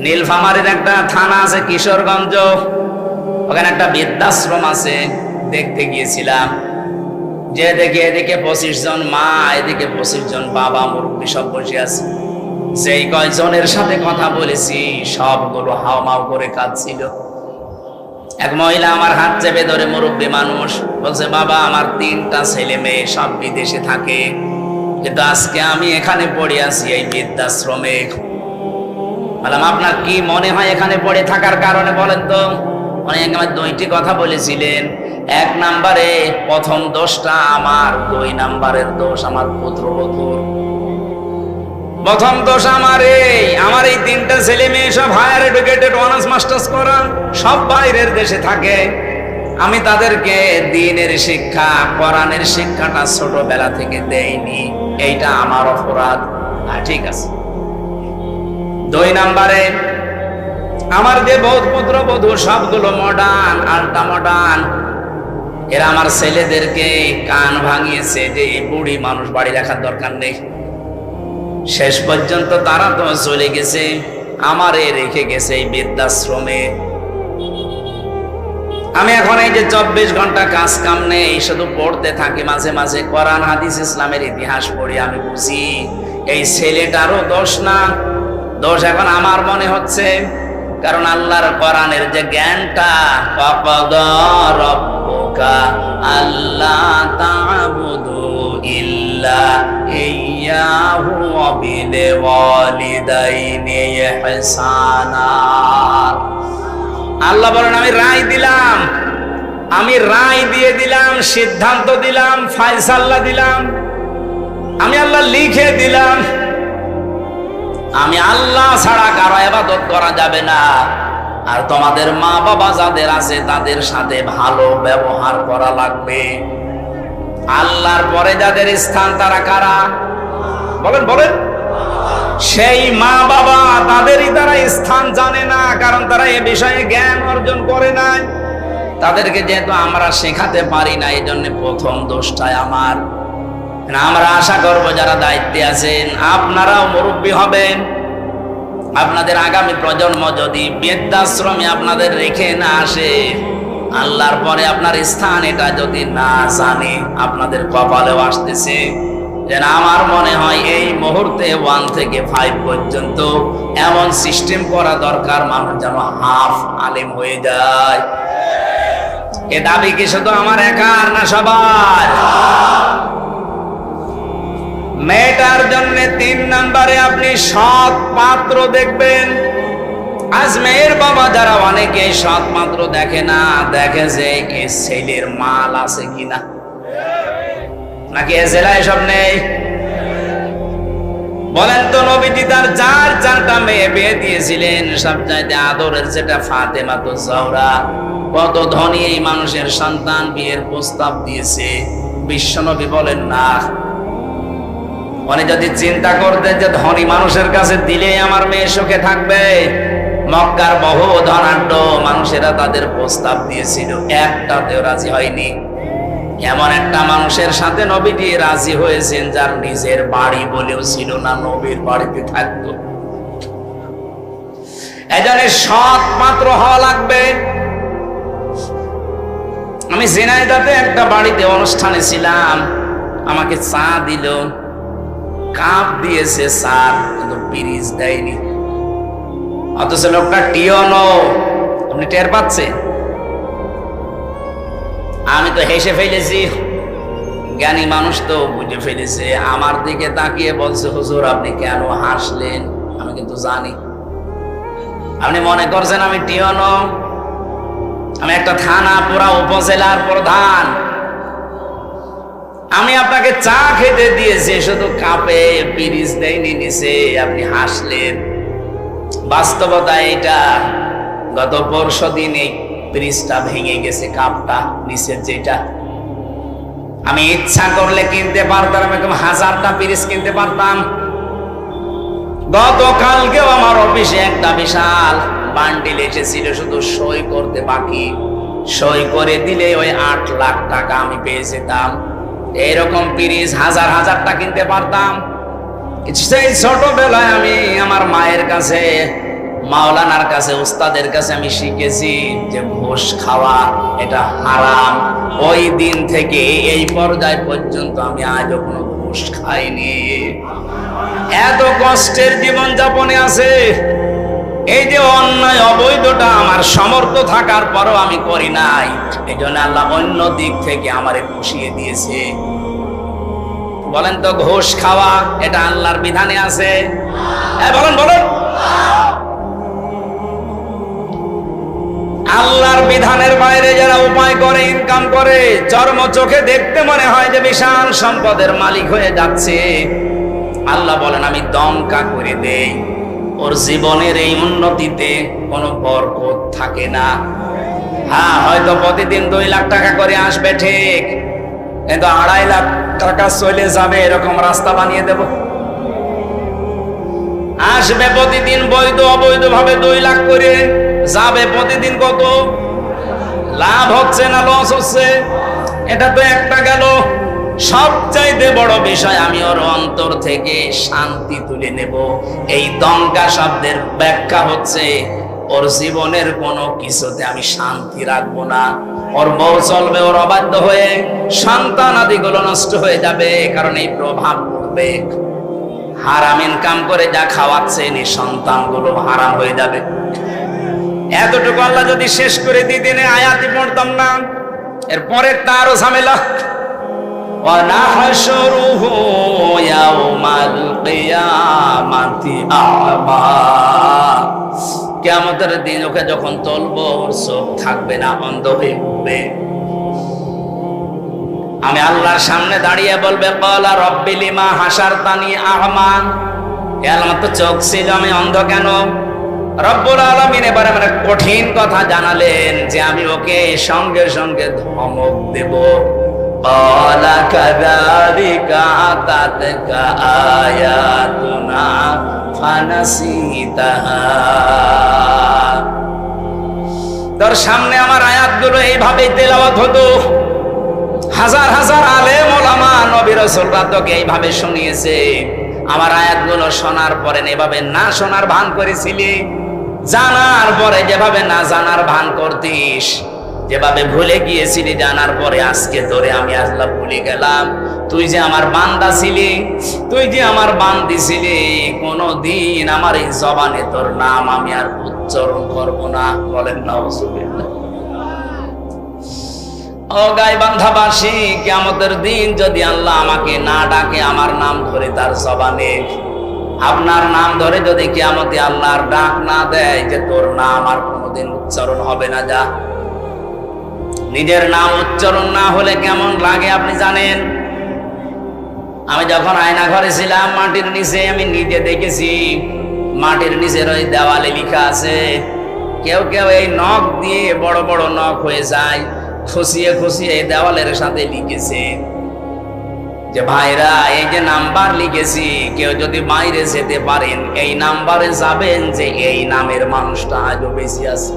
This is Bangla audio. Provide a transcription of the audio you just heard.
নীলফামারীর একটা থানা আছে কিশোরগঞ্জ, ওখানে একটা বৃদ্ধাশ্রম আছে, দেখতে গিয়েছিলাম। যে দেখে এদিকে 25 জন মা, এদিকে 25 জন বাবা, মুরব্বী সব বসে আছে। যেই কয়জনের সাথে কথা বলেছি সবগুলো হাওমাও করে কাঁদছিল। এক মহিলা আমার হাত চেপে ধরে, মুরব্বী মানুষ, বলছে, বাবা আমার 3টা ছেলে মেয়ে সব বিদেশে থাকে, কিন্তু আজকে আমি এখানে পড়ে আছি এই বৃদ্ধাশ্রমে। বললাম, আপনার কি মনে হয় এখানে পড়ে থাকার কারণে বলেন তো? অনেক আমার 2টি কথা বলেছিলেন। 1 নম্বরে প্রথম দোষটা আমার, 2 নম্বরের দোষ আমার পুত্রবধূর। প্রথম দোষ আমার এই 3টা ছেলে মেয়ে সব হায়ার এডুকেটেড, অনার্স মাস্টার্স করা, সব বাইরের দেশে থাকে। আমি তাদেরকে দ্বীনের শিক্ষা, কোরআনের শিক্ষাটা ছোটবেলা থেকে দেইনি, এইটা আমার অপরাধ। ঠিক আছে। 2 নম্বরে আমার যে পুত্রবধূ সবগুলো মডার্ন, আল্ট্রা মডার্ন, এরা আমার ছেলেদেরকে কান ভাঙিয়েছে যে এই বুড়ি মানুষ বাড়ি রাখার দরকার নেই। শেষ পর্যন্ত তারা তো চলে গেছে, আমারে রেখে গেছে এই বৃদ্ধাশ্রমে। আমি এখন এই যে 24 ঘন্টা কাজ কাম নেই, শুধু পড়তে থাকি, মাঝে মাঝে কোরআন হাদিস ইসলামের ইতিহাস পড়ি। আমি বুঝি এই ছেলেটারও দোষ না, দোষ এখন আমার মনে হচ্ছে। কারণ আল্লাহর কোরআনের যে জ্ঞানটা, ওয়াকাদা রাব্বুকা আল্লা তা'বুদু ইল্লা ইয়্যাহু ওয়া বিল ওয়ালিদাইনি ইহসানা। আল্লাহ বলেন, আমি রায় দিলাম, আমি রায় দিয়ে দিলাম, সিদ্ধান্ত দিলাম, ফায়সালা দিলাম, আমি আল্লাহ লিখে দিলাম, আমি আল্লাহ ছাড়া কারো ইবাদত করা যাবে না। আর তোমাদের মা বাবা যাদের আছে তাদের সাথে ভালো ব্যবহার করা লাগবে। আল্লাহর পরে যাদের স্থান তারা কারা? বলেন বলেন। সেই মা বাবা, তাদেরই তারা স্থান জানে না, কারণ তারা এ বিষয়ে জ্ঞান অর্জন করে নাই। তাদেরকে যেহেতু আমরা শেখাতে পারি না, এই জন্য প্রথম দোষটাই আমার। আমরা আশা করব যারা দায়িত্বে আছেন আপনারাও মুরব্বী হবেন। আপনাদের আগামী প্রজন্ম যদি বৃদ্ধাশ্রমে আপনাদের রেখে না আসে, আল্লাহর পরে আপনার স্থান এটা যদি না জানে, আপনাদের কপালেও আসতেছে। যেন আমার মনে হয় এই মুহূর্তে 1 থেকে 5 পর্যন্ত এমন সিস্টেম করা দরকার, মানুষ যেন হাফ আলেম হয়ে যায়। এ দাবি কি শুধু আমার একার না সবার? মেয়েটার জন্য 3 নম্বরে আপনি সৎ পাত্র দেখবেন। আজ মেয়ের বাবা যারা, অনেকে সৎ পাত্র দেখে না, দেখে যে এই ছেলের মাল আছে কিনা, নাকি এ ছেলে সব নেই। বলেন তো, নবীজি তার 4টা মেয়ে বিয়ে দিয়েছিলেন, সবচাইতে আদরের যেটা ফাতেমা তো জহরা। কত ধনী এই মানুষের সন্তান বিয়ের প্রস্তাব দিয়েছে, বিশ্বনবী বলেন না। উনি যদি চিন্তা করতেন যে ধনী মানুষের কাছে দিলে আমার মেয়ে সুখে থাকবে, মক্কার বহু ধনাঢ্য মানুষেরা তাদের প্রস্তাব দিয়েছিল, একটাতেও রাজি হয়নি। এমন একটা মানুষের সাথে নবীজি রাজি হয়েছেন যার নিজের বাড়ি বলেও ছিল না, নবীর বাড়িতে থাকতো। এজন্য সৎ পাত্র হওয়া লাগবে। আমি ঝিনাইদহে একটা বাড়িতে অনুষ্ঠানে ছিলাম, আমাকে চা দিল, কাপ দিয়েছে স্যার, কিন্তু পিরিচ দেয়নি। অথচ লোকটা টিওনো, আপনি টের পাচ্ছেন? আমি তো হেসে ফেলেছি, জ্ঞানী মানুষ তো বুঝে ফেলেছে। আমার দিকে তাকিয়ে বলছে, হুজুর আপনি কেন হাসলেন? আমি কিন্তু জানি আপনি মনে করছেন আমি টিওনো। আমি একটা থানা, পুরা উপজেলার প্রধান। আমি আপনাকে চা খেতে দিয়েছি, শুধু কাপে পিরিচ দেয়নি নিচে, আপনি হাসলেন। বাস্তবতা এটা, গত পরশু দিন এই পিরিচটা ভেঙে গেছে, কাপটা নিচের যেটা। আমি ইচ্ছা করলে কিনতে পারতাম, এরকম 1000টা পিরিচ কিনতে পারতাম। গতকালকেও আমার অফিসে একটা বিশাল বান্ডিল এসেছিল, শুধু সই করতে বাকি। সই করে দিলে ওই 8 লাখ টাকা আমি পেয়ে যেতাম। এইরকম পিরিচ 1000টা কিনতে পারতাম। সেই ছোটবেলায় আমি আমার মায়ের কাছে মাওলানার কাছে, উস্তাদের কাছে আমি শিখেছি যে ঘুষ খাওয়া এটা হারাম। ওই দিন থেকে এই পর্যায় পর্যন্ত আমি আজও কোনো ঘুষ খাইনি। এত কষ্টের জীবন যাপনে আছে, এই যে অন্যায় অবৈধটা আমার সামর্থ্য থাকার পরও আমি করি নাই, এই জন্য আল্লাহ অন্য দিক থেকে আমারে পুষিয়ে দিয়েছে। বলেন তো, ঘুষ খাওয়া এটা আল্লাহর বিধানে আছে? বলেন বলেন। আল্লাহর বিধানের বাইরে যারা উপায় করে, ইনকাম করে, চর্ম চোখে দেখতে মনে হয় যে বিশাল সম্পদের মালিক হয়ে যাচ্ছে, আল্লাহ বলেন আমি দমকা করে দেই, ওর জীবনের এই উন্নতিতে কোনো বরকত থাকে না। হ্যাঁ, হয়তো প্রতিদিন 2 লাখ টাকা করে আসবে ঠিক, কিন্তু 2.5 লাখ টাকা চলে যাবে এরকম রাস্তা বানিয়ে দেব। আসবে প্রতিদিন বৈধ অবৈধ ভাবে 2 লাখ করে, যাবে প্রতিদিন কত? লাভ হচ্ছে না লস হচ্ছে? এটা তো একটা গেল। সবচাইতে বড় বিষয়, আমি ওর অন্তর থেকে শান্তি তুলে নেব। এই দমকা শব্দের ব্যাখ্যা হচ্ছে ওর জীবনের কোনো কিছুতে আমি শান্তি রাখবো না। ওর বউ চলবে ওর অবাধ্য হয়ে, সন্তান আদিগুলো নষ্ট হয়ে যাবে, কারণ এই প্রভাব পড়বে। হারাম ইনকাম করে যা খাওয়াচ্ছেন, এই সন্তানগুলো হারাম হয়ে যাবে। এতটুকু আল্লাহ যদি শেষ করে দিতেন আয়াতই পড়তাম না। এর পরের তারও ঝামেলা, ওয়ানাহশুরুহু ইয়াউমাল কিয়ামাতি আ'মা। কিয়ামতের দিন ওকে যখন তুলবো, ওর চোখ থাকবে না, অন্ধ হয়ে উঠবে। আমি আল্লাহর সামনে দাঁড়িয়ে বলবে, ক্বালা রাব্বি লিমা হাশারতানি আ'মা। হে আল্লাহ, আমার তো চোখ ছিল, আমি অন্ধ কেন? রব্বুল আলামিন এবারে মানে কঠিন কথা জানালেন যে আমি ওকে সঙ্গে সঙ্গে ধমক দেব। ক্বালা কাযালিকা আতাতকা আয়াতুনা ফানাসিতাহা। তোর সামনে আমার আয়াতগুলো এইভাবেই তেলাওয়াত হতো, হাজার হাজার আলেম ওলামা নবী রাসূলরা তোকে এইভাবে শুনিয়েছে। আমার আয়াতগুলো শোনার পরে এভাবে না শোনার ভান করেছিলি, জানার পরে যেভাবে না জানার ভান করতিস, যেভাবে ভুলে গিয়েছিলি জানার পরে, আজকে তোরে আমি আল্লাহ ভুলে গেলাম। তুই যে আমার বান্দা ছিলি, তুই যে আমার বান্দি ছিলি, কোনদিন আমার এই জবানে তোর নাম আমি আর উচ্চারণ করব না। বলেন নাউজুবিল্লাহ। ও গাইবান্ধাবাসী, কিয়ামতের দিন যদি আল্লাহ আমাকে না ডাকে, আমার নাম ধরে তার জবানে, আপনার নাম ধরে যদি কিয়ামতে আল্লাহর ডাক না দেয় যে তোর নাম আর কোনোদিন উচ্চারণ হবে না, যা। নিজের নাম উচ্চারণ না হলে কেমন লাগে আপনি জানেন? আমি যখন আয়না ঘরে ছিলাম, মাটির নিচে আমি নিজে দেখেছি, মাটির নিচের ওই দেওয়ালে লেখা আছে, কেউ কেউ এই নখ দিয়ে, বড় বড় নখ হয়ে যায়, খুশিয়ে খুশিয়ে এই দেওয়ালের সাথে লিখেছে যে ভাইরা, এই যে নাম্বার লিখেছি, কেউ যদি বাইরে যেতে পারেন এই নাম্বারে যাবেন, যে এই নামের মানুষটা আজও বেশি আছে।